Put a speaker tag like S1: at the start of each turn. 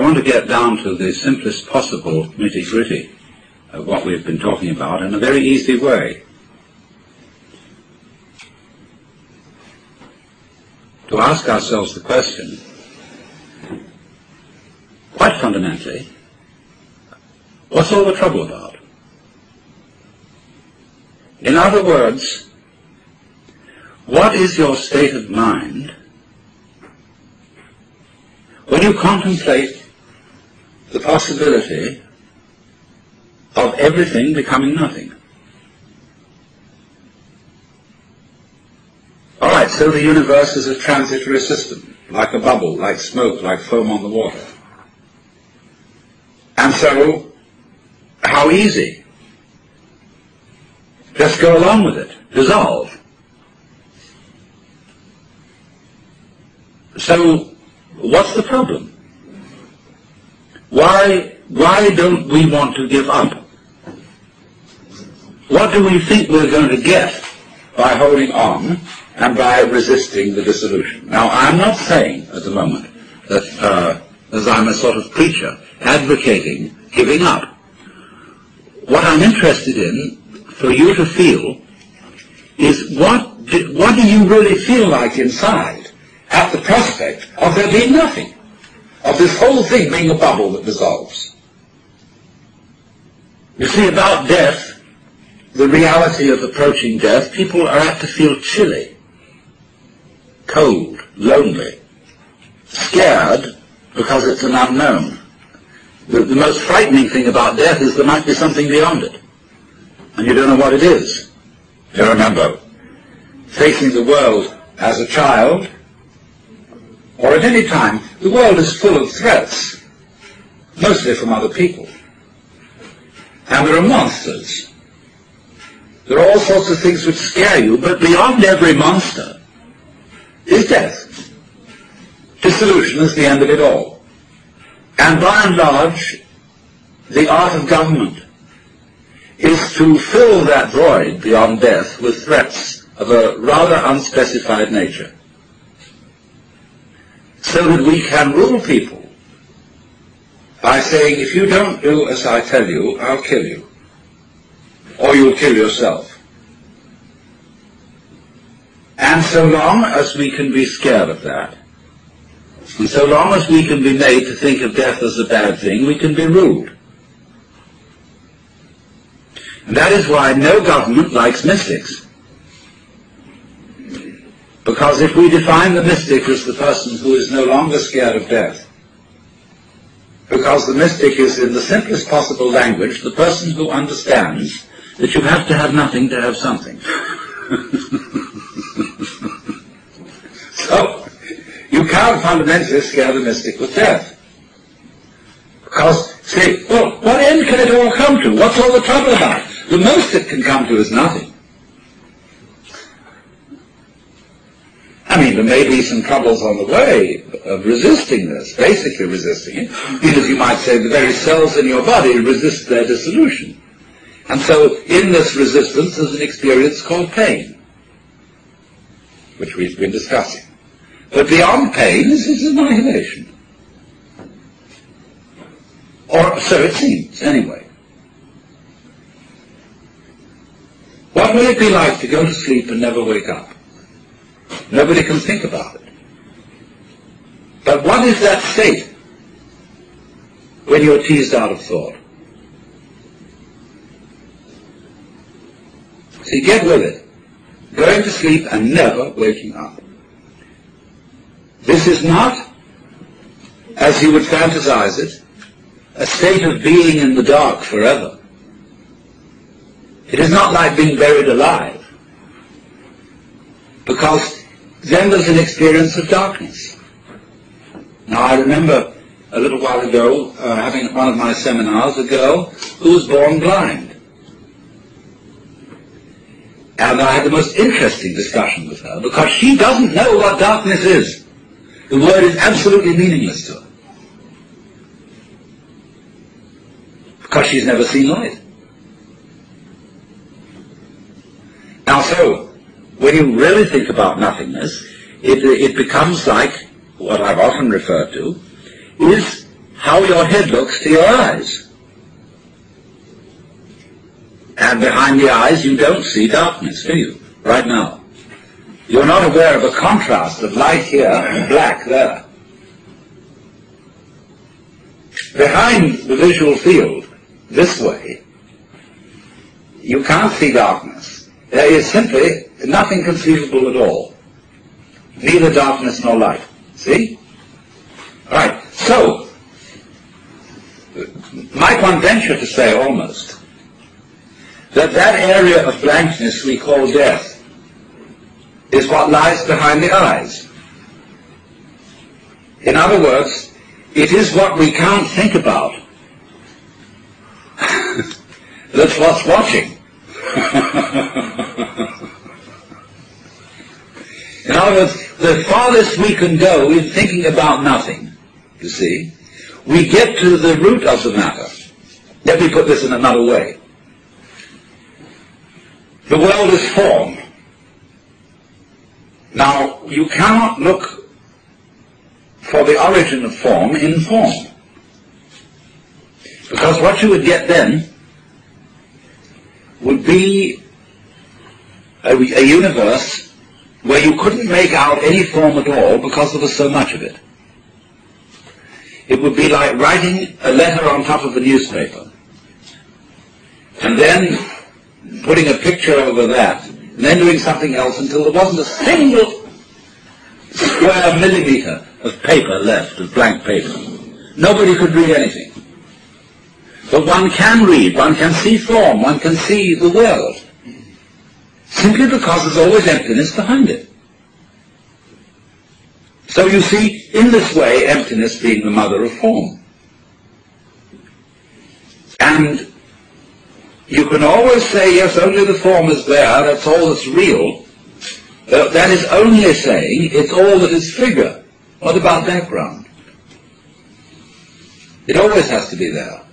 S1: want to get down to the simplest possible nitty-gritty of what we've been talking about in a very easy way. To ask ourselves the question, quite fundamentally, what's all the trouble about? In other words, what is your state of mind when you contemplate the possibility of everything becoming nothing? All right, so the universe is a transitory system, like a bubble, like smoke, like foam on the water. And so, how easy? Just go along with it, dissolve. So, what's the problem? Why don't we want to give up? What do we think we're going to get by holding on and by resisting the dissolution? Now, I'm not saying at the moment that, as I'm a sort of preacher, advocating giving up. What I'm interested in, for you to feel, is what do you really feel like inside at the prospect of there being nothing, of this whole thing being a bubble that dissolves? You see, about death, the reality of approaching death, people are apt to feel chilly, cold, lonely, scared because it's an unknown. The most frightening thing about death is there might be something beyond it, and you don't know what it is. You remember, facing the world as a child, or at any time, the world is full of threats, mostly from other people. And there are monsters. There are all sorts of things which scare you, but beyond every monster is death. Dissolution is the end of it all. And by and large, the art of government is to fill that void beyond death with threats of a rather unspecified nature, so that we can rule people by saying, if you don't do as I tell you, I'll kill you, or you'll kill yourself. And so long as we can be scared of that, and so long as we can be made to think of death as a bad thing, we can be ruled. And that is why no government likes mystics. Because if we define the mystic as the person who is no longer scared of death, because the mystic is, in the simplest possible language, the person who understands that you have to have nothing to have something. So, you can't fundamentally scare the mystic with death. Because, see, well, what end can it all come to? What's all the trouble about? The most it can come to is nothing. I mean, there may be some troubles on the way of resisting this, basically resisting it, because you might say the very cells in your body resist their dissolution. And so, in this resistance, there's an experience called pain, which we've been discussing. But beyond pain is annihilation. Or so it seems, anyway. What will it be like to go to sleep and never wake up? Nobody can think about it. But what is that state when you're teased out of thought? See, get with it. Going to sleep and never waking up. This is not, as you would fantasize it, a state of being in the dark forever. It is not like being buried alive, because then there's an experience of darkness. Now, I remember a little while ago having at one of my seminars a girl who was born blind. And I had the most interesting discussion with her, because she doesn't know what darkness is. The word is absolutely meaningless to her, because she's never seen light. Now, so, when you really think about nothingness, it becomes like what I've often referred to, is how your head looks to your eyes. And behind the eyes you don't see darkness, do you? Right now. You're not aware of a contrast of light here and black there. Behind the visual field, this way, you can't see darkness. There is simply nothing conceivable at all. Neither darkness nor light. See? Right. So, might one venture to say almost that that area of blankness we call death is what lies behind the eyes. In other words, it is what we can't think about that's what's watching. In other words, the farthest we can go in thinking about nothing, you see, we get to the root of the matter. Let me put this in another way. The world is form. Now, you cannot look for the origin of form in form. Because what you would get then would be a universe where you couldn't make out any form at all because there was so much of it. It would be like writing a letter on top of a newspaper and then putting a picture over that and then doing something else until there wasn't a single square millimeter of paper left, of blank paper. Nobody could read anything. But one can read, one can see form, one can see the world. Simply because there's always emptiness behind it. So you see, in this way, emptiness being the mother of form. And you can always say, yes, only the form is there, that's all that's real. That is only saying it's all that is figure. What about background? It always has to be there.